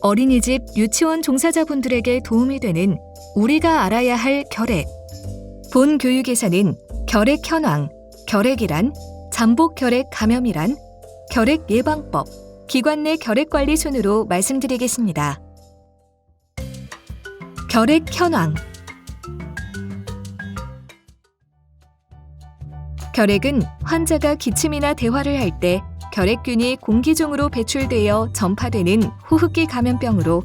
어린이집, 유치원 종사자분들에게 도움이 되는 우리가 알아야 할 결핵. 본 교육에서는 결핵 현황, 결핵이란, 잠복 결핵 감염이란, 결핵 예방법, 기관 내 결핵 관리 순으로 말씀드리겠습니다. 결핵 현황. 결핵은 환자가 기침이나 대화를 할 때 결핵균이 공기 중으로 배출되어 전파되는 호흡기 감염병으로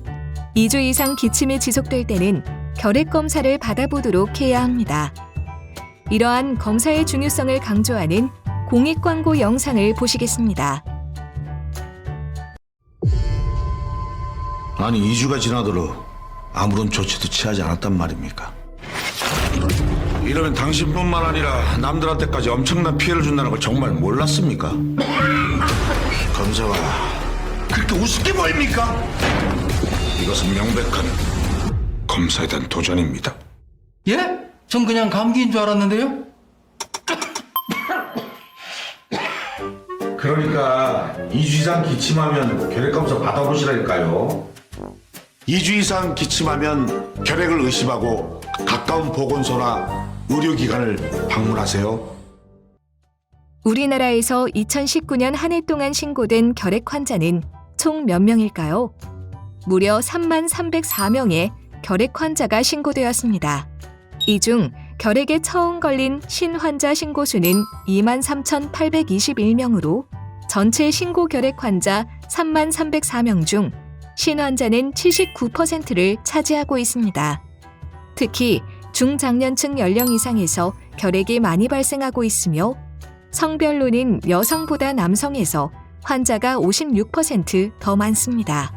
2주 이상 기침이 지속될 때는 결핵 검사를 받아보도록 해야 합니다. 이러한 검사의 중요성을 강조하는 공익 광고 영상을 보시겠습니다. 아니 2주가 지나도록 아무런 조치도 취하지 않았단 말입니까? 이러면 당신뿐만 아니라 남들한테까지 엄청난 피해를 준다는 걸 정말 몰랐습니까? 검사가 그렇게 우습게 보입니까? 이것은 명백한 검사에 대한 도전입니다. 예? 전 그냥 감기인 줄 알았는데요? 그러니까 2주 이상 기침하면 결핵검사 받아보시라니까요. 2주 이상 기침하면 결핵을 의심하고 가까운 보건소나 의료기관을 방문하세요. 우리나라에서 2019년 한 해 동안 신고된 결핵 환자는 총 몇 명일까요? 무려 3304명의 결핵 환자가 신고되었습니다. 이 중 결핵에 처음 걸린 신환자 신고 수는 23,821명으로 전체 신고 결핵 환자 3304명 중 신환자는 79%를 차지하고 있습니다. 특히 중장년층 연령 이상에서 결핵이 많이 발생하고 있으며 성별로는 여성보다 남성에서 환자가 56% 많습니다.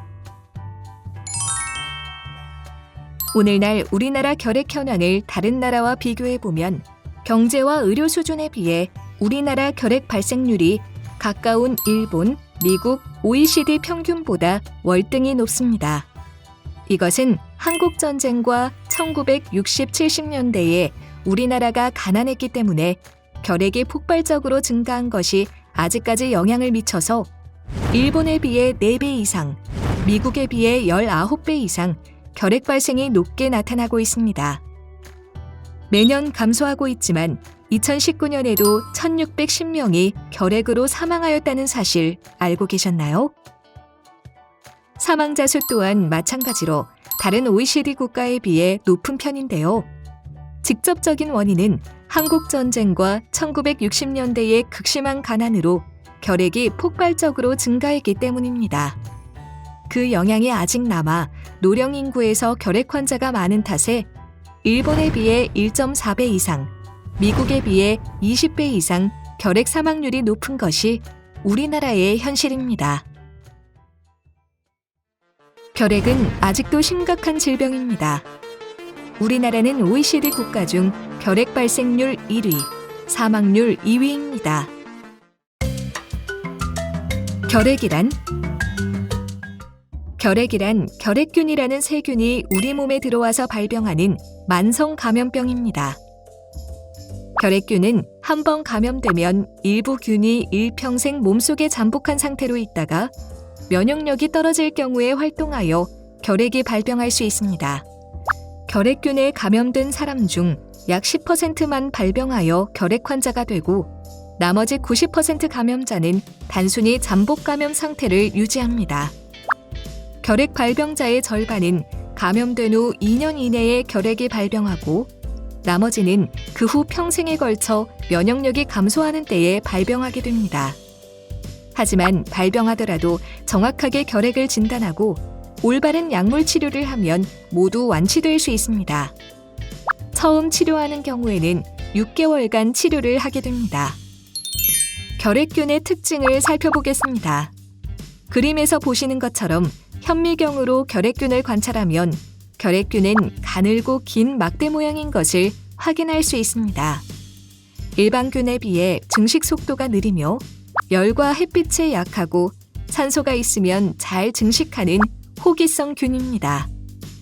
오늘날 우리나라 결핵 현황을 다른 나라와 비교해보면 경제와 의료 수준에 비해 우리나라 결핵 발생률이 가까운 일본, 미국, OECD 평균보다 월등히 높습니다. 이것은 한국전쟁과 1960, 70년대에 우리나라가 가난했기 때문에 결핵이 폭발적으로 증가한 것이 아직까지 영향을 미쳐서 일본에 비해 4배 이상, 미국에 비해 19배 이상 결핵 발생이 높게 나타나고 있습니다. 매년 감소하고 있지만 2019년에도 1,610명이 결핵으로 사망하였다는 사실 알고 계셨나요? 사망자 수 또한 마찬가지로 다른 OECD 국가에 비해 높은 편인데요. 직접적인 원인은 한국전쟁과 1960년대의 극심한 가난으로 결핵이 폭발적으로 증가했기 때문입니다. 그 영향이 아직 남아 노령 인구에서 결핵 환자가 많은 탓에 일본에 비해 1.4배 이상, 미국에 비해 20배 이상 결핵 사망률이 높은 것이 우리나라의 현실입니다. 결핵은 아직도 심각한 질병입니다. 우리나라는 OECD 국가 중 결핵 발생률 1위, 사망률 2위입니다. 결핵이란 결핵균이라는 세균이 우리 몸에 들어와서 발병하는 만성 감염병입니다. 결핵균은 한 번 감염되면 일부 균이 일평생 몸속에 잠복한 상태로 있다가 면역력이 떨어질 경우에 활동하여 결핵이 발병할 수 있습니다. 결핵균에 감염된 사람 중 약 10%만 발병하여 결핵 환자가 되고 나머지 90% 감염자는 단순히 잠복 감염 상태를 유지합니다. 결핵 발병자의 절반은 감염된 후 2년 이내에 결핵이 발병하고 나머지는 그 후 평생에 걸쳐 면역력이 감소하는 때에 발병하게 됩니다. 하지만 발병하더라도 정확하게 결핵을 진단하고 올바른 약물 치료를 하면 모두 완치될 수 있습니다. 처음 치료하는 경우에는 6개월간 치료를 하게 됩니다. 결핵균의 특징을 살펴보겠습니다. 그림에서 보시는 것처럼 현미경으로 결핵균을 관찰하면 결핵균은 가늘고 긴 막대 모양인 것을 확인할 수 있습니다. 일반균에 비해 증식 속도가 느리며 열과 햇빛에 약하고 산소가 있으면 잘 증식하는 호기성 균입니다.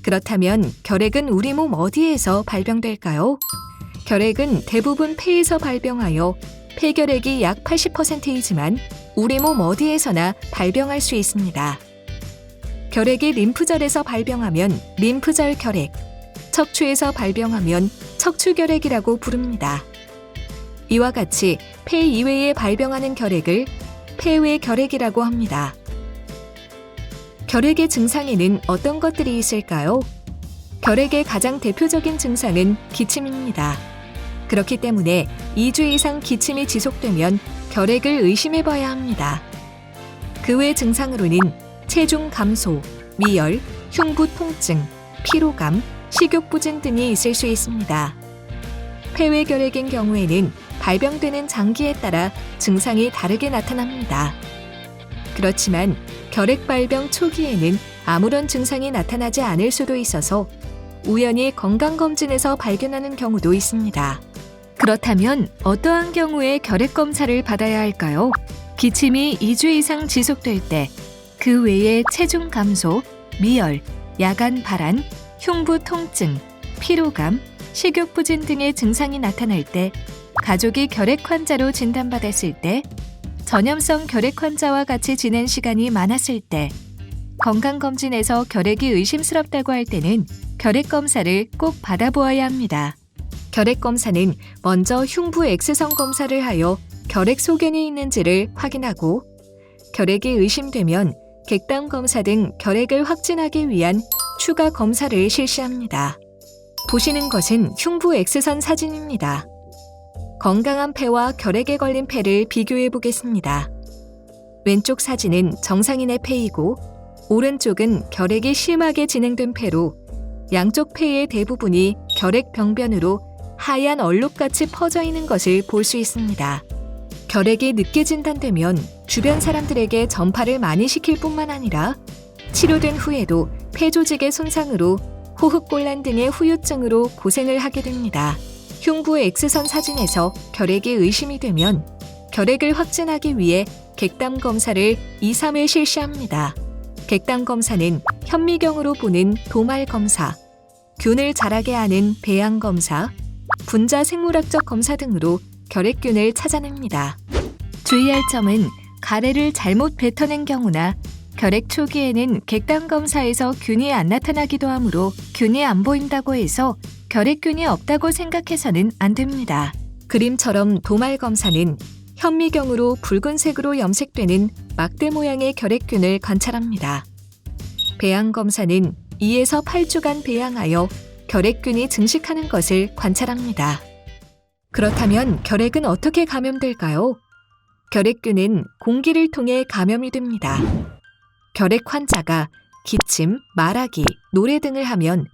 그렇다면 결핵은 우리 몸 어디에서 발병될까요? 결핵은 대부분 폐에서 발병하여 폐결핵이 약 80%이지만 우리 몸 어디에서나 발병할 수 있습니다. 결핵이 림프절에서 발병하면 림프절 결핵, 척추에서 발병하면 척추결핵이라고 부릅니다. 이와 같이 폐 이외에 발병하는 결핵을 폐외 결핵이라고 합니다. 결핵의 증상에는 어떤 것들이 있을까요? 결핵의 가장 대표적인 증상은 기침입니다. 그렇기 때문에 2주 이상 기침이 지속되면 결핵을 의심해봐야 합니다. 그 외 증상으로는 체중 감소, 미열, 흉부 통증, 피로감, 식욕부진 등이 있을 수 있습니다. 폐외 결핵인 경우에는 발병되는 장기에 따라 증상이 다르게 나타납니다. 그렇지만 결핵 발병 초기에는 아무런 증상이 나타나지 않을 수도 있어서 우연히 건강검진에서 발견하는 경우도 있습니다. 그렇다면 어떠한 경우에 결핵 검사를 받아야 할까요? 기침이 2주 이상 지속될 때, 그 외에 체중 감소, 미열, 야간 발한, 흉부 통증, 피로감, 식욕부진 등의 증상이 나타날 때, 가족이 결핵 환자로 진단받았을 때, 전염성 결핵 환자와 같이 지낸 시간이 많았을 때, 건강검진에서 결핵이 의심스럽다고 할 때는 결핵 검사를 꼭 받아보아야 합니다. 결핵 검사는 먼저 흉부 X선 검사를 하여 결핵 소견이 있는지를 확인하고, 결핵이 의심되면 객담 검사 등 결핵을 확진하기 위한 추가 검사를 실시합니다. 보시는 것은 흉부 X선 사진입니다. 건강한 폐와 결핵에 걸린 폐를 비교해 보겠습니다. 왼쪽 사진은 정상인의 폐이고, 오른쪽은 결핵이 심하게 진행된 폐로 양쪽 폐의 대부분이 결핵 병변으로 하얀 얼룩같이 퍼져 있는 것을 볼 수 있습니다. 결핵이 늦게 진단되면 주변 사람들에게 전파를 많이 시킬 뿐만 아니라 치료된 후에도 폐 조직의 손상으로 호흡곤란 등의 후유증으로 고생을 하게 됩니다. 흉부 X선 사진에서 결핵이 의심이 되면 결핵을 확진하기 위해 객담 검사를 2, 3회 실시합니다. 객담 검사는 현미경으로 보는 도말 검사, 균을 자라게 하는 배양 검사, 분자 생물학적 검사 등으로 결핵균을 찾아냅니다. 주의할 점은 가래를 잘못 뱉어낸 경우나 결핵 초기에는 객담 검사에서 균이 안 나타나기도 하므로 균이 안 보인다고 해서 결핵균이 없다고 생각해서는 안 됩니다. 그림처럼 도말 검사는 현미경으로 붉은색으로 염색되는 막대 모양의 결핵균을 관찰합니다. 배양 검사는 2에서 8주간 배양하여 결핵균이 증식하는 것을 관찰합니다. 그렇다면 결핵은 어떻게 감염될까요? 결핵균은 공기를 통해 감염이 됩니다. 결핵 환자가 기침, 말하기, 노래 등을 하면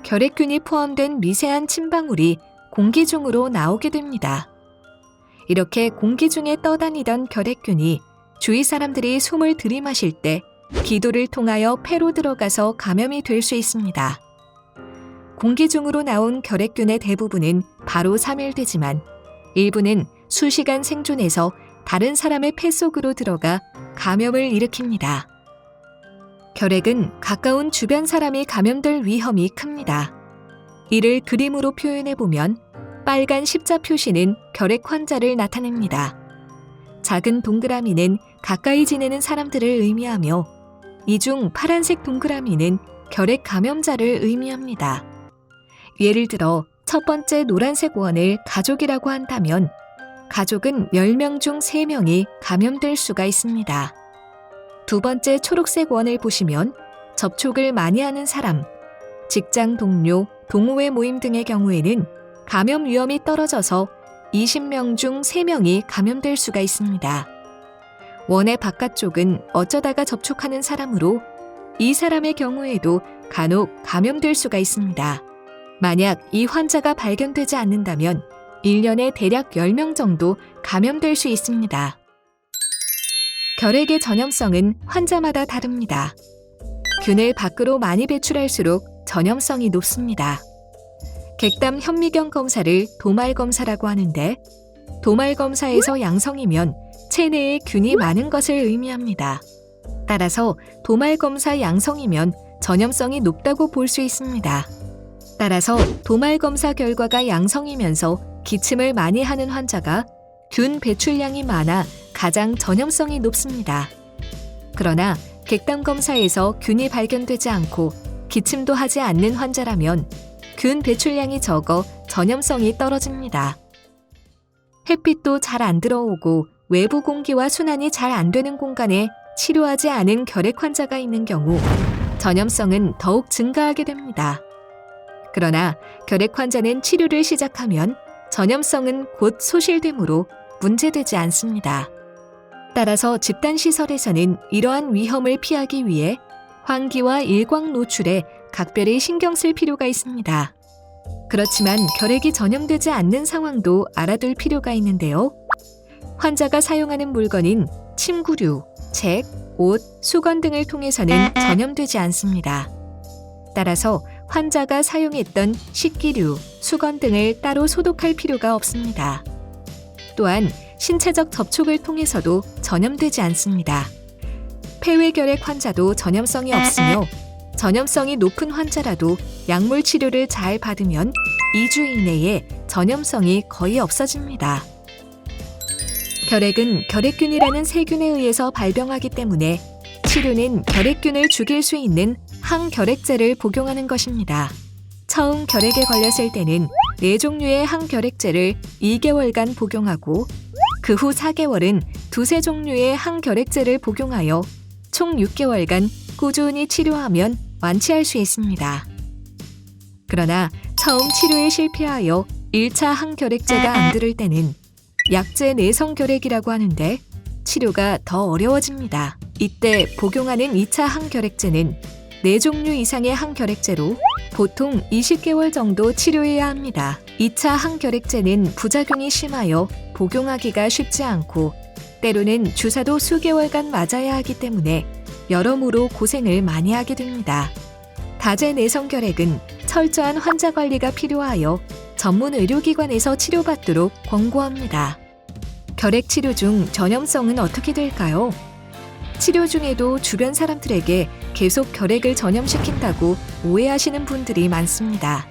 결핵균이 포함된 미세한 침방울이 공기 중으로 나오게 됩니다. 이렇게 공기 중에 떠다니던 결핵균이 주위 사람들이 숨을 들이마실 때 기도를 통하여 폐로 들어가서 감염이 될 수 있습니다. 공기 중으로 나온 결핵균의 대부분은 바로 사멸되지만 일부는 수시간 생존해서 다른 사람의 폐 속으로 들어가 감염을 일으킵니다. 결핵은 가까운 주변 사람이 감염될 위험이 큽니다. 이를 그림으로 표현해보면 빨간 십자 표시는 결핵 환자를 나타냅니다. 작은 동그라미는 가까이 지내는 사람들을 의미하며 이 중 파란색 동그라미는 결핵 감염자를 의미합니다. 예를 들어 첫 번째 노란색 원을 가족이라고 한다면 가족은 10명 중 3명이 감염될 수가 있습니다. 두 번째 초록색 원을 보시면 접촉을 많이 하는 사람, 직장 동료, 동호회 모임 등의 경우에는 감염 위험이 떨어져서 20명 중 3명이 감염될 수가 있습니다. 원의 바깥쪽은 어쩌다가 접촉하는 사람으로 이 사람의 경우에도 간혹 감염될 수가 있습니다. 만약 이 환자가 발견되지 않는다면 1년에 대략 10명 정도 감염될 수 있습니다. 결핵의 전염성은 환자마다 다릅니다. 균을 밖으로 많이 배출할수록 전염성이 높습니다. 객담 현미경 검사를 도말 검사라고 하는데 도말 검사에서 양성이면 체내에 균이 많은 것을 의미합니다. 따라서 도말 검사 양성이면 전염성이 높다고 볼 수 있습니다. 따라서 도말 검사 결과가 양성이면서 기침을 많이 하는 환자가 균 배출량이 많아 가장 전염성이 높습니다. 그러나 객당 검사에서 균이 발견되지 않고 기침도 하지 않는 환자라면 균 배출량이 적어 전염성이 떨어집니다. 햇빛도 잘 안 들어오고 외부 공기와 순환이 잘 안 되는 공간에 치료하지 않은 결핵 환자가 있는 경우 전염성은 더욱 증가하게 됩니다. 그러나 결핵 환자는 치료를 시작하면 전염성은 곧 소실되므로 문제되지 않습니다. 따라서 집단시설에서는 이러한 위험을 피하기 위해 환기와 일광 노출에 각별히 신경 쓸 필요가 있습니다. 그렇지만 결핵이 전염되지 않는 상황도 알아둘 필요가 있는데요. 환자가 사용하는 물건인 침구류, 책, 옷, 수건 등을 통해서는 전염되지 않습니다. 따라서 환자가 사용했던 식기류, 수건 등을 따로 소독할 필요가 없습니다. 또한 신체적 접촉을 통해서도 전염되지 않습니다. 폐회결핵 환자도 전염성이 없으며 전염성이 높은 환자라도 약물 치료를 잘 받으면 2주 이내에 전염성이 거의 없어집니다. 결핵은 결핵균이라는 세균에 의해서 발병하기 때문에 치료는 결핵균을 죽일 수 있는 항결핵제를 복용하는 것입니다. 처음 결핵에 걸렸을 때는 4종류의 항결핵제를 2개월간 복용하고 그 후 4개월은 2-3종류의 항결핵제를 복용하여 총 6개월간 꾸준히 치료하면 완치할 수 있습니다. 그러나 처음 치료에 실패하여 1차 항결핵제가 안 들을 때는 약제 내성결핵이라고 하는데 치료가 더 어려워집니다. 이때 복용하는 2차 항결핵제는 4종류 이상의 항결핵제로 보통 20개월 정도 치료해야 합니다. 2차 항결핵제는 부작용이 심하여 복용하기가 쉽지 않고 때로는 주사도 수개월간 맞아야 하기 때문에 여러모로 고생을 많이 하게 됩니다. 다제 내성결핵은 철저한 환자 관리가 필요하여 전문 의료기관에서 치료받도록 권고합니다. 결핵 치료 중 전염성은 어떻게 될까요? 치료 중에도 주변 사람들에게 계속 결핵을 전염시킨다고 오해하시는 분들이 많습니다.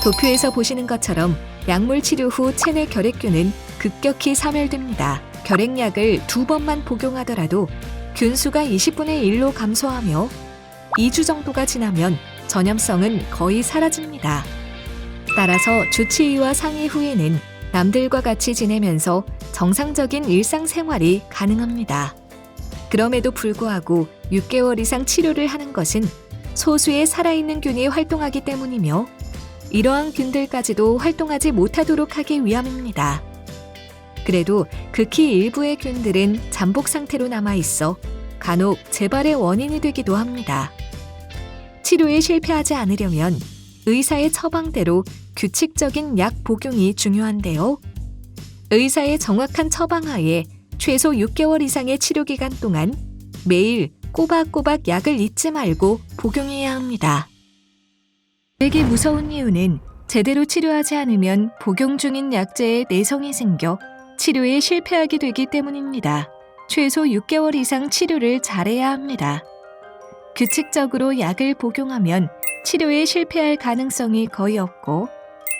도표에서 보시는 것처럼 약물 치료 후 체내 결핵균은 급격히 사멸됩니다. 결핵약을 2번만 복용하더라도 균수가 20분의 1로 감소하며 2주 정도가 지나면 전염성은 거의 사라집니다. 따라서 주치의와 상의 후에는 남들과 같이 지내면서 정상적인 일상생활이 가능합니다. 그럼에도 불구하고 6개월 이상 치료를 하는 것은 소수의 살아있는 균이 활동하기 때문이며 이러한 균들까지도 활동하지 못하도록 하기 위함입니다. 그래도 극히 일부의 균들은 잠복 상태로 남아있어 간혹 재발의 원인이 되기도 합니다. 치료에 실패하지 않으려면 의사의 처방대로 규칙적인 약 복용이 중요한데요. 의사의 정확한 처방하에 최소 6개월 이상의 치료기간 동안 매일 꼬박꼬박 약을 잊지 말고 복용해야 합니다. 결핵이 무서운 이유는 제대로 치료하지 않으면 복용 중인 약제에 내성이 생겨 치료에 실패하게 되기 때문입니다. 최소 6개월 이상 치료를 잘해야 합니다. 규칙적으로 약을 복용하면 치료에 실패할 가능성이 거의 없고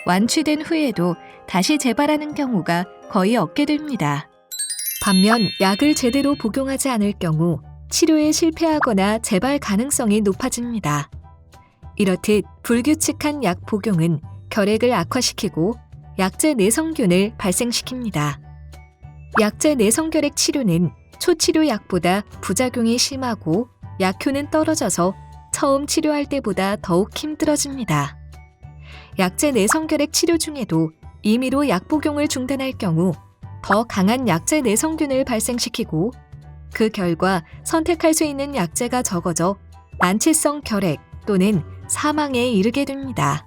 완치된 후에도 다시 재발하는 경우가 거의 없게 됩니다. 반면 약을 제대로 복용하지 않을 경우 치료에 실패하거나 재발 가능성이 높아집니다. 이렇듯 불규칙한 약 복용은 결핵을 악화시키고 약제 내성균을 발생시킵니다. 약제 내성결핵 치료는 초치료 약보다 부작용이 심하고 약효는 떨어져서 처음 치료할 때보다 더욱 힘들어집니다. 약제 내성결핵 치료 중에도 임의로 약 복용을 중단할 경우 더 강한 약제 내성균을 발생시키고 그 결과 선택할 수 있는 약제가 적어져 만취성 결핵 또는 사망에 이르게 됩니다.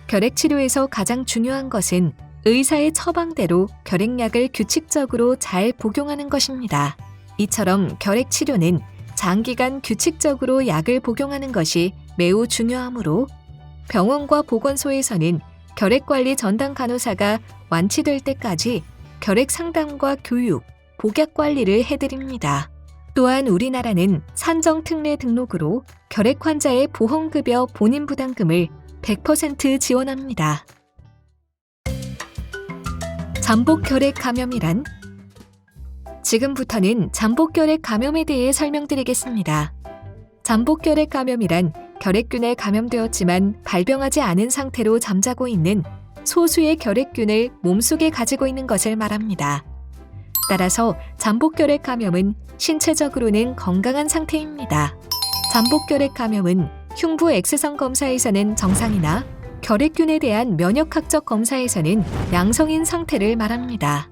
결핵 치료에서 가장 중요한 것은 의사의 처방대로 결핵약을 규칙적으로 잘 복용하는 것입니다. 이처럼 결핵 치료는 장기간 규칙적으로 약을 복용하는 것이 매우 중요하므로 병원과 보건소에서는 결핵관리 전담 간호사가 완치될 때까지 결핵 상담과 교육, 복약 관리를 해드립니다. 또한 우리나라는 산정특례 등록으로 결핵 환자의 보험급여 본인 부담금을 100% 지원합니다. 잠복 결핵 감염이란 지금부터는 잠복결핵 감염에 대해 설명드리겠습니다. 잠복결핵 감염이란 결핵균에 감염되었지만 발병하지 않은 상태로 잠자고 있는 소수의 결핵균을 몸속에 가지고 있는 것을 말합니다. 따라서 잠복결핵 감염은 신체적으로는 건강한 상태입니다. 잠복결핵 감염은 흉부 X선 검사에서는 정상이나 결핵균에 대한 면역학적 검사에서는 양성인 상태를 말합니다.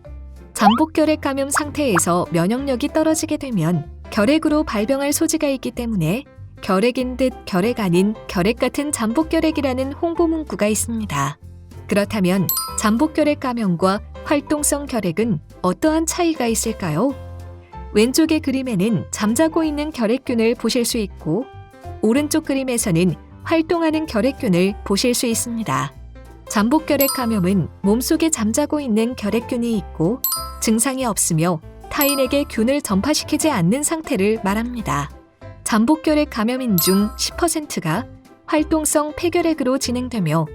잠복결핵 감염 상태에서 면역력이 떨어지게 되면 결핵으로 발병할 소지가 있기 때문에 결핵인 듯 결핵 아닌 결핵 같은 잠복결핵이라는 홍보 문구가 있습니다. 그렇다면 잠복결핵 감염과 활동성 결핵은 어떠한 차이가 있을까요? 왼쪽의 그림에는 잠자고 있는 결핵균을 보실 수 있고 오른쪽 그림에서는 활동하는 결핵균을 보실 수 있습니다. 잠복결핵 감염은 몸속에 잠자고 있는 결핵균이 있고 증상이 없으며 타인에게 균을 전파시키지 않는 상태를 말합니다. 잠복결핵 감염인 중 10%가 활동성 폐결핵으로 진행되며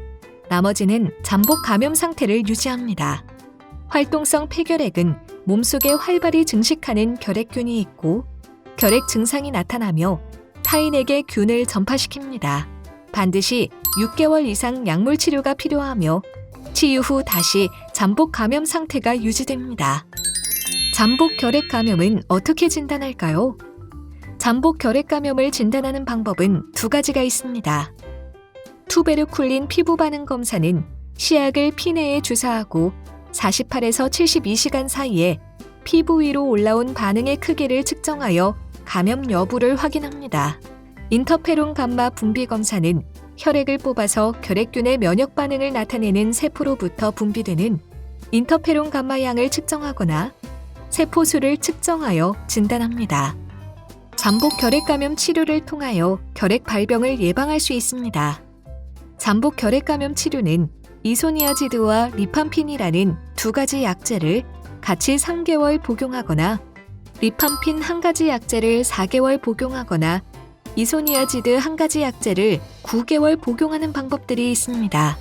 나머지는 잠복 감염 상태를 유지합니다. 활동성 폐결핵은 몸속에 활발히 증식하는 결핵균이 있고 결핵 증상이 나타나며 타인에게 균을 전파시킵니다. 반드시 6개월 이상 약물 치료가 필요하며 치유 후 다시 잠복 감염 상태가 유지됩니다. 잠복 결핵 감염은 어떻게 진단할까요? 잠복 결핵 감염을 진단하는 방법은 두 가지가 있습니다. 투베르쿨린 피부 반응 검사는 시약을 피 내에 주사하고 48에서 72시간 사이에 피부 위로 올라온 반응의 크기를 측정하여 감염 여부를 확인합니다. 인터페론 감마 분비 검사는 혈액을 뽑아서 결핵균의 면역 반응을 나타내는 세포로부터 분비되는 인터페론 감마 양을 측정하거나 세포 수를 측정하여 진단합니다. 잠복 결핵 감염 치료를 통하여 결핵 발병을 예방할 수 있습니다. 잠복 결핵 감염 치료는 이소니아지드와 리팜핀이라는 두 가지 약제를 같이 3개월 복용하거나 리팜핀 한 가지 약제를 4개월 복용하거나 이소니아지드 한 가지 약제를 9개월 복용하는 방법들이 있습니다.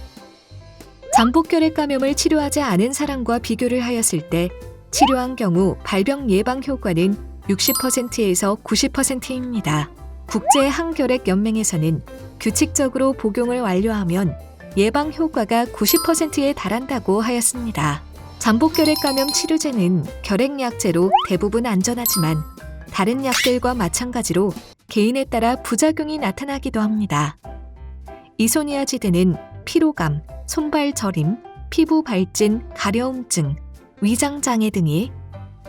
잠복 결핵 감염을 치료하지 않은 사람과 비교를 하였을 때 치료한 경우 발병 예방 효과는 60%에서 90%입니다. 국제 항결핵 연맹에서는 규칙적으로 복용을 완료하면 예방 효과가 90%에 달한다고 하였습니다. 잠복 결핵 감염 치료제는 결핵 약제로 대부분 안전하지만 다른 약들과 마찬가지로 개인에 따라 부작용이 나타나기도 합니다. 이소니아지드는 피로감, 손발 저림, 피부 발진, 가려움증, 위장장애 등이,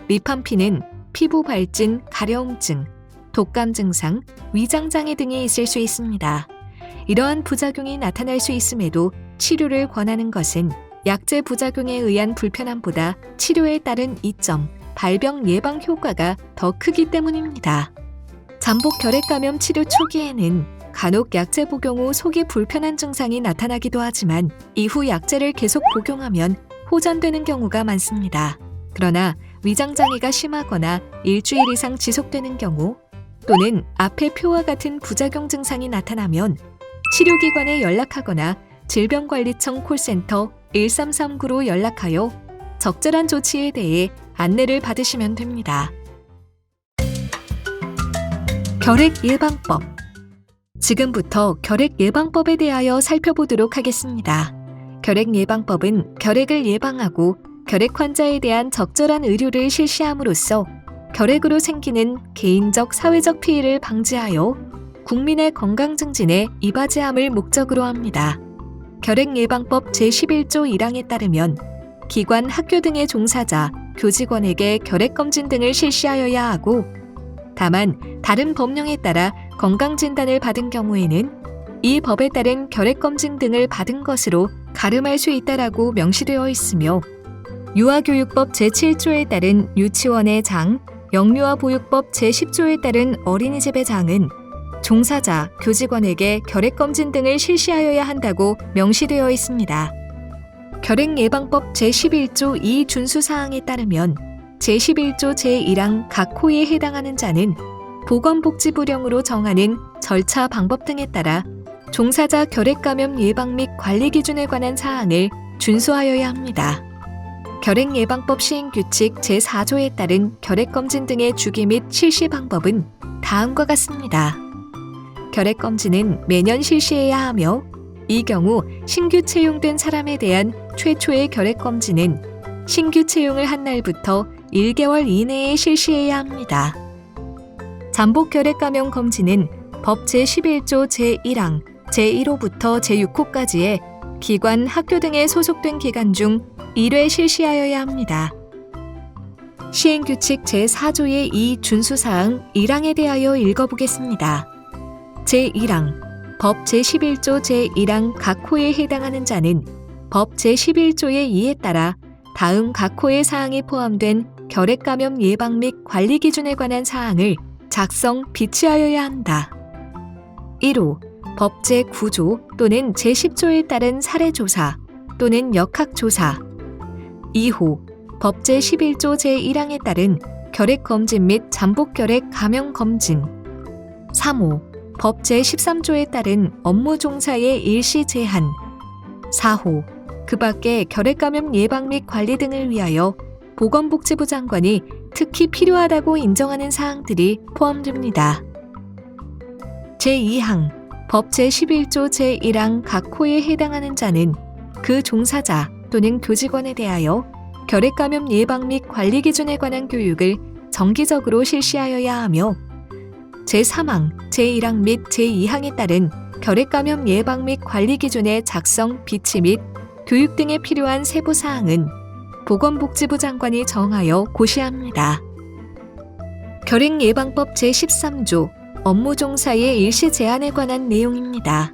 리팜핀은 피부 발진, 가려움증, 독감 증상, 위장장애 등이 있을 수 있습니다. 이러한 부작용이 나타날 수 있음에도 치료를 권하는 것은 약제 부작용에 의한 불편함보다 치료에 따른 이점, 발병 예방 효과가 더 크기 때문입니다. 잠복 결핵 감염 치료 초기에는 간혹 약제 복용 후 속이 불편한 증상이 나타나기도 하지만 이후 약제를 계속 복용하면 호전되는 경우가 많습니다. 그러나 위장장애가 심하거나 일주일 이상 지속되는 경우 또는 앞의 표와 같은 부작용 증상이 나타나면 치료기관에 연락하거나 질병관리청 콜센터 1339로 연락하여 적절한 조치에 대해 안내를 받으시면 됩니다. 결핵 예방법. 지금부터 결핵 예방법에 대하여 살펴보도록 하겠습니다. 결핵 예방법은 결핵을 예방하고 결핵 환자에 대한 적절한 의료를 실시함으로써 결핵으로 생기는 개인적, 사회적 피해를 방지하여 국민의 건강 증진에 이바지함을 목적으로 합니다. 결핵 예방법 제11조 1항에 따르면 기관, 학교 등의 종사자, 교직원에게 결핵 검진 등을 실시하여야 하고 다만 다른 법령에 따라 건강진단을 받은 경우에는 이 법에 따른 결핵 검진 등을 받은 것으로 가름할 수 있다라고 명시되어 있으며 유아교육법 제7조에 따른 유치원의 장, 영유아보육법 제10조에 따른 어린이집의 장은 종사자, 교직원에게 결핵 검진 등을 실시하여야 한다고 명시되어 있습니다. 결핵 예방법 제11조 2 준수 사항에 따르면 제11조 제1항 각 호에 해당하는 자는 보건복지부령으로 정하는 절차 방법 등에 따라 종사자 결핵 감염 예방 및 관리 기준에 관한 사항을 준수하여야 합니다. 결핵예방법 시행규칙 제4조에 따른 결핵검진 등의 주기 및 실시 방법은 다음과 같습니다. 결핵검진은 매년 실시해야 하며 이 경우 신규 채용된 사람에 대한 최초의 결핵검진은 신규 채용을 한 날부터 1개월 이내에 실시해야 합니다. 잠복 결핵 감염 검진은 법 제11조 제1항, 제1호부터 제6호까지의 기관, 학교 등에 소속된 기간 중 1회 실시하여야 합니다. 시행규칙 제4조의 2 준수사항 1항에 대하여 읽어보겠습니다. 제1항, 법 제11조 제1항 각 호에 해당하는 자는 법 제11조의 2에 따라 다음 각 호의 사항이 포함된 결핵 감염 예방 및 관리 기준에 관한 사항을 작성, 비치하여야 한다. 1호, 법 제9조 또는 제10조에 따른 사례조사 또는 역학조사. 2호, 법 제11조 제1항에 따른 결핵검진 및 잠복결핵 감염검진. 3호, 법 제13조에 따른 업무 종사의 일시 제한. 4호, 그 밖에 결핵감염 예방 및 관리 등을 위하여 보건복지부 장관이 특히 필요하다고 인정하는 사항들이 포함됩니다. 제2항, 법 제11조 제1항 각 호에 해당하는 자는 그 종사자 또는 교직원에 대하여 결핵감염 예방 및 관리 기준에 관한 교육을 정기적으로 실시하여야 하며 제3항, 제1항 및 제2항에 따른 결핵감염 예방 및 관리 기준의 작성, 비치 및 교육 등에 필요한 세부 사항은 보건복지부 장관이 정하여 고시합니다. 결핵예방법 제13조 업무 종사의 일시 제한에 관한 내용입니다.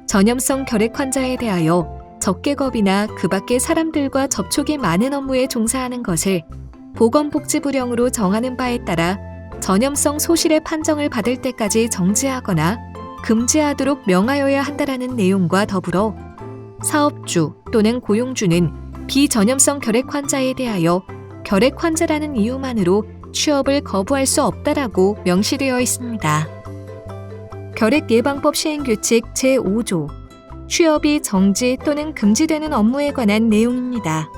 전염성 결핵 환자에 대하여 적개겁이나 그 밖의 사람들과 접촉이 많은 업무에 종사하는 것을 보건복지부령으로 정하는 바에 따라 전염성 소실의 판정을 받을 때까지 정지하거나 금지하도록 명하여야 한다라는 내용과 더불어 사업주 또는 고용주는 비전염성 결핵 환자에 대하여 결핵 환자라는 이유만으로 취업을 거부할 수 없다라고 명시되어 있습니다. 결핵예방법 시행규칙 제5조 취업이 정지 또는 금지되는 업무에 관한 내용입니다.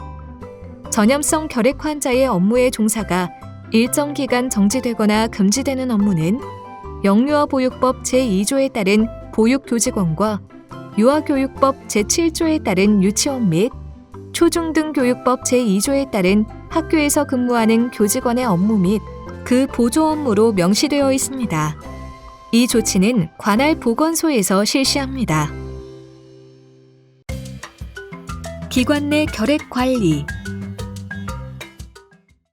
전염성 결핵 환자의 업무의 종사가 일정 기간 정지되거나 금지되는 업무는 영유아보육법 제2조에 따른 보육교직원과 유아교육법 제7조에 따른 유치원 및 초중등교육법 제2조에 따른 학교에서 근무하는 교직원의 업무 및 그 보조 업무로 명시되어 있습니다. 이 조치는 관할 보건소에서 실시합니다. 기관 내 결핵 관리.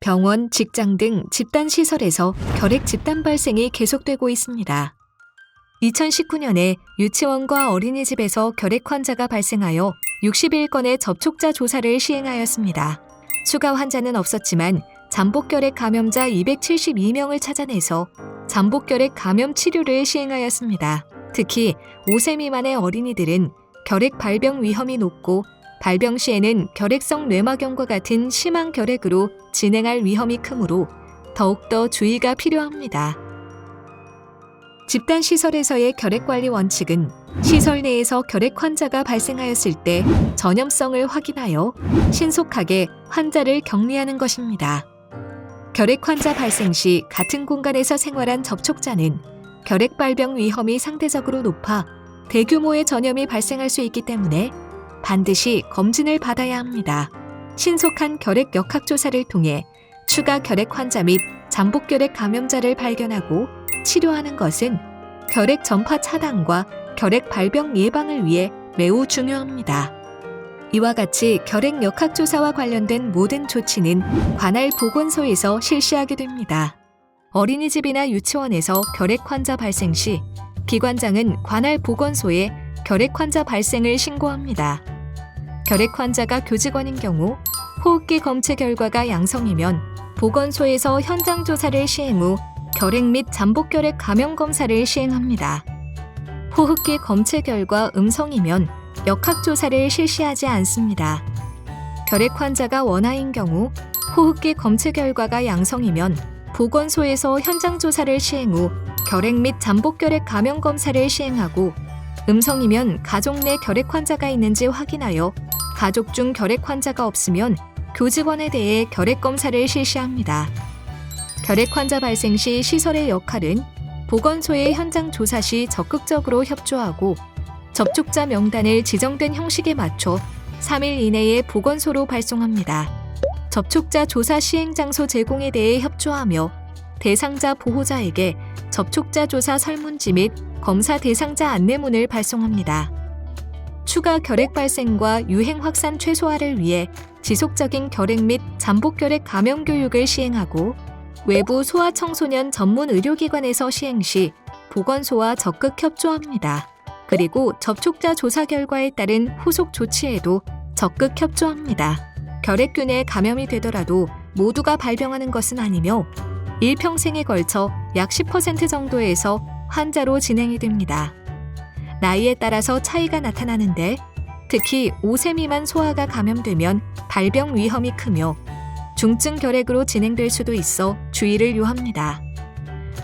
병원, 직장 등 집단시설에서 결핵 집단 발생이 계속되고 있습니다. 2019년에 유치원과 어린이집에서 결핵 환자가 발생하여 61건의 접촉자 조사를 시행하였습니다. 추가 환자는 없었지만 잠복결핵 감염자 272명을 찾아내서 잠복결핵 감염 치료를 시행하였습니다. 특히 5세 미만의 어린이들은 결핵 발병 위험이 높고 발병 시에는 결핵성 뇌막염과 같은 심한 결핵으로 진행할 위험이 크므로 더욱더 주의가 필요합니다. 집단시설에서의 결핵관리 원칙은 시설 내에서 결핵 환자가 발생하였을 때 전염성을 확인하여 신속하게 환자를 격리하는 것입니다. 결핵 환자 발생 시 같은 공간에서 생활한 접촉자는 결핵 발병 위험이 상대적으로 높아 대규모의 전염이 발생할 수 있기 때문에 반드시 검진을 받아야 합니다. 신속한 결핵 역학조사를 통해 추가 결핵 환자 및 잠복결핵 감염자를 발견하고 치료하는 것은 결핵 전파 차단과 결핵 발병 예방을 위해 매우 중요합니다. 이와 같이 결핵 역학조사와 관련된 모든 조치는 관할 보건소에서 실시하게 됩니다. 어린이집이나 유치원에서 결핵 환자 발생 시 기관장은 관할 보건소에 결핵 환자 발생을 신고합니다. 결핵 환자가 교직원인 경우 호흡기 검체 결과가 양성이면 보건소에서 현장 조사를 시행 후 결핵 및 잠복결핵 감염 검사를 시행합니다. 호흡기 검체 결과 음성이면 역학조사를 실시하지 않습니다. 결핵 환자가 원하인 경우 호흡기 검체 결과가 양성이면 보건소에서 현장 조사를 시행 후 결핵 및 잠복결핵 감염 검사를 시행하고 음성이면 가족 내 결핵 환자가 있는지 확인하여 가족 중 결핵 환자가 없으면 교직원에 대해 결핵 검사를 실시합니다. 결핵 환자 발생 시 시설의 역할은 보건소의 현장 조사 시 적극적으로 협조하고 접촉자 명단을 지정된 형식에 맞춰 3일 이내에 보건소로 발송합니다. 접촉자 조사 시행 장소 제공에 대해 협조하며 대상자 보호자에게 접촉자 조사 설문지 및 검사 대상자 안내문을 발송합니다. 추가 결핵 발생과 유행 확산 최소화를 위해 지속적인 결핵 및 잠복 결핵 감염 교육을 시행하고 외부 소아청소년 전문 의료기관에서 시행 시 보건소와 적극 협조합니다. 그리고 접촉자 조사 결과에 따른 후속 조치에도 적극 협조합니다. 결핵균에 감염이 되더라도 모두가 발병하는 것은 아니며 일평생에 걸쳐 약 10% 정도에서 환자로 진행이 됩니다. 나이에 따라서 차이가 나타나는데 특히 5세 미만 소아가 감염되면 발병 위험이 크며 중증 결핵으로 진행될 수도 있어 주의를 요합니다.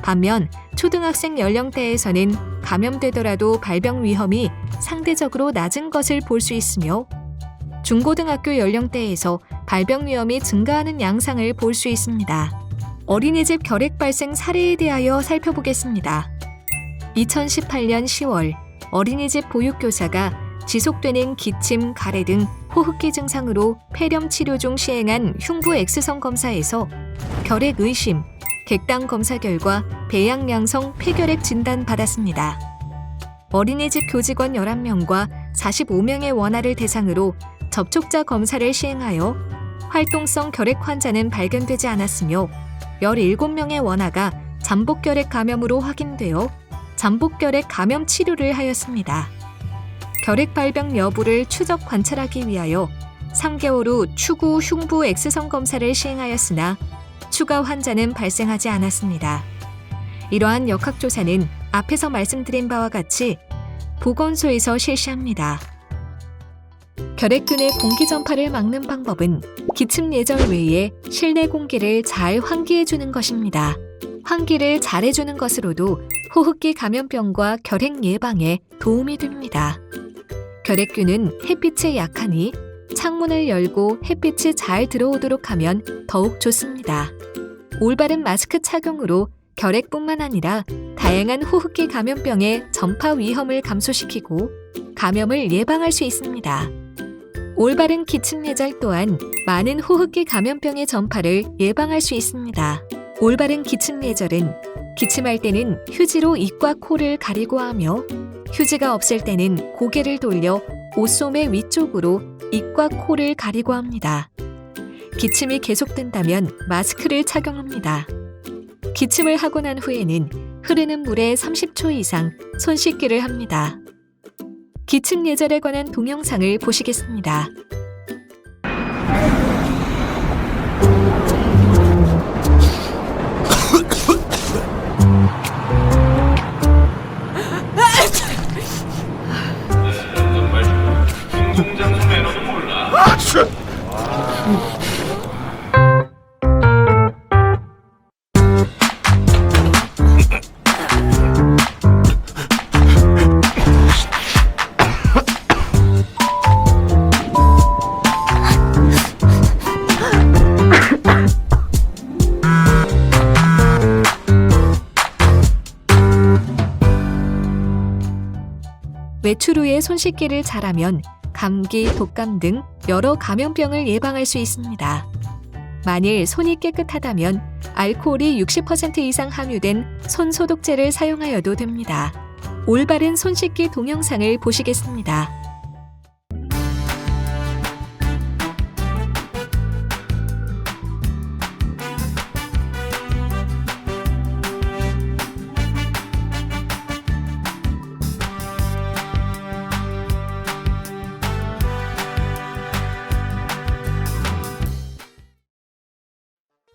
반면 초등학생 연령대에서는 감염되더라도 발병 위험이 상대적으로 낮은 것을 볼 수 있으며 중고등학교 연령대에서 발병 위험이 증가하는 양상을 볼 수 있습니다. 어린이집 결핵 발생 사례에 대하여 살펴보겠습니다. 2018년 10월 어린이집 보육교사가 지속되는 기침, 가래 등 호흡기 증상으로 폐렴 치료 중 시행한 흉부 X선 검사에서 결핵 의심, 객당 검사 결과 배양량성 폐결핵 진단 받았습니다. 어린이집 교직원 11명과 45명의 원아를 대상으로 접촉자 검사를 시행하여 활동성 결핵 환자는 발견되지 않았으며 17명의 원아가 잠복결핵 감염으로 확인되어 잠복결핵 감염 치료를 하였습니다. 결핵 발병 여부를 추적 관찰하기 위하여 3개월 후 추구 흉부 X선 검사를 시행하였으나 추가 환자는 발생하지 않았습니다. 이러한 역학조사는 앞에서 말씀드린 바와 같이 보건소에서 실시합니다. 결핵균의 공기 전파를 막는 방법은 기침 예절 외에 실내 공기를 잘 환기해주는 것입니다. 환기를 잘해주는 것으로도 호흡기 감염병과 결핵 예방에 도움이 됩니다. 결핵균은 햇빛에 약하니 창문을 열고 햇빛이 잘 들어오도록 하면 더욱 좋습니다. 올바른 마스크 착용으로 결핵뿐만 아니라 다양한 호흡기 감염병의 전파 위험을 감소시키고 감염을 예방할 수 있습니다. 올바른 기침 예절 또한 많은 호흡기 감염병의 전파를 예방할 수 있습니다. 올바른 기침 예절은 기침할 때는 휴지로 입과 코를 가리고 하며 휴지가 없을 때는 고개를 돌려 옷소매 위쪽으로 입과 코를 가리고 합니다. 기침이 계속된다면 마스크를 착용합니다. 기침을 하고 난 후에는 흐르는 물에 30초 이상 손 씻기를 합니다. 기침 예절에 관한 동영상을 보시겠습니다. 외출 후에 손 씻기를 잘하면 감기, 독감 등 여러 감염병을 예방할 수 있습니다. 만일 손이 깨끗하다면 알코올이 60% 이상 함유된 손 소독제를 사용하여도 됩니다. 올바른 손 씻기 동영상을 보시겠습니다.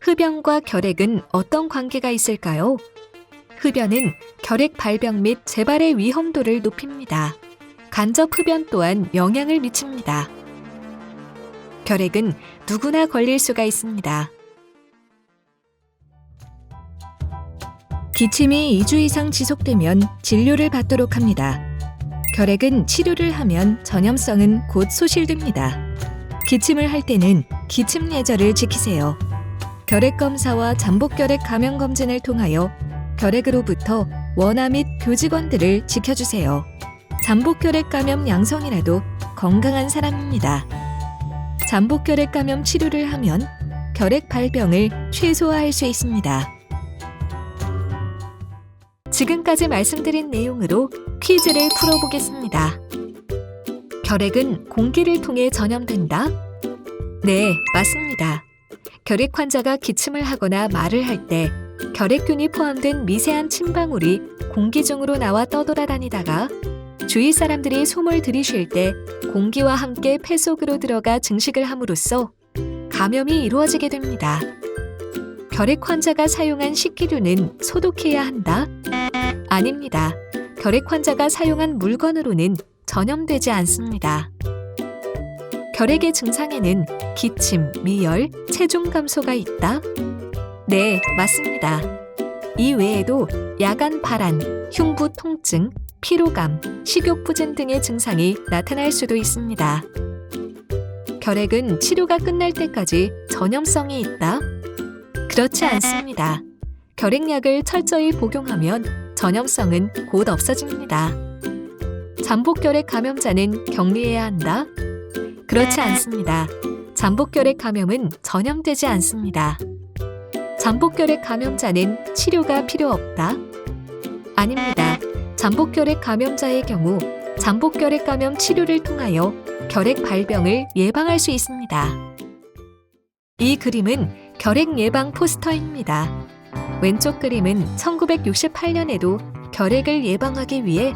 흡연과 결핵은 어떤 관계가 있을까요? 흡연은 결핵 발병 및 재발의 위험도를 높입니다. 간접 흡연 또한 영향을 미칩니다. 결핵은 누구나 걸릴 수가 있습니다. 기침이 2주 이상 지속되면 진료를 받도록 합니다. 결핵은 치료를 하면 전염성은 곧 소실됩니다. 기침을 할 때는 기침 예절을 지키세요. 결핵 검사와 잠복결핵 감염 검진을 통하여 결핵으로부터 원아 및 교직원들을 지켜주세요. 잠복결핵 감염 양성이라도 건강한 사람입니다. 잠복결핵 감염 치료를 하면 결핵 발병을 최소화할 수 있습니다. 지금까지 말씀드린 내용으로 퀴즈를 풀어보겠습니다. 결핵은 공기를 통해 전염된다? 네, 맞습니다. 결핵 환자가 기침을 하거나 말을 할 때 결핵균이 포함된 미세한 침방울이 공기 중으로 나와 떠돌아다니다가 주위 사람들이 숨을 들이쉴 때 공기와 함께 폐 속으로 들어가 증식을 함으로써 감염이 이루어지게 됩니다. 결핵 환자가 사용한 식기류는 소독해야 한다? 아닙니다. 결핵 환자가 사용한 물건으로는 전염되지 않습니다. 결핵의 증상에는 기침, 미열, 체중 감소가 있다? 네, 맞습니다. 이 외에도 야간 발한, 흉부 통증, 피로감, 식욕부진 등의 증상이 나타날 수도 있습니다. 결핵은 치료가 끝날 때까지 전염성이 있다? 그렇지 않습니다. 결핵약을 철저히 복용하면 전염성은 곧 없어집니다. 잠복결핵 감염자는 격리해야 한다? 그렇지 않습니다. 잠복결핵 감염은 전염되지 않습니다. 잠복결핵 감염자는 치료가 필요 없다? 아닙니다. 잠복결핵 감염자의 경우 잠복결핵 감염 치료를 통하여 결핵 발병을 예방할 수 있습니다. 이 그림은 결핵 예방 포스터입니다. 왼쪽 그림은 1968년에도 결핵을 예방하기 위해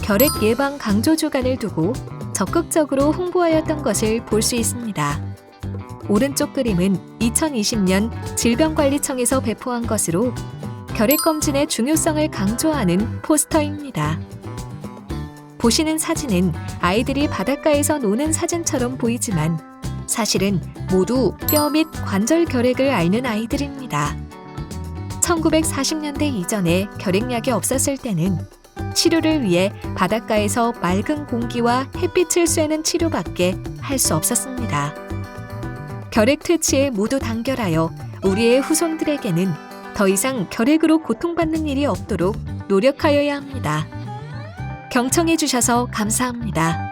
결핵 예방 강조 주간을 두고 적극적으로 홍보하였던 것을 볼 수 있습니다. 오른쪽 그림은 2020년 질병관리청에서 배포한 것으로 결핵 검진의 중요성을 강조하는 포스터입니다. 보시는 사진은 아이들이 바닷가에서 노는 사진처럼 보이지만 사실은 모두 뼈 및 관절 결핵을 앓는 아이들입니다. 1940년대 이전에 결핵약이 없었을 때는 치료를 위해 바닷가에서 맑은 공기와 햇빛을 쐬는 치료밖에 할 수 없었습니다. 결핵 퇴치에 모두 단결하여 우리의 후손들에게는 더 이상 결핵으로 고통받는 일이 없도록 노력하여야 합니다. 경청해 주셔서 감사합니다.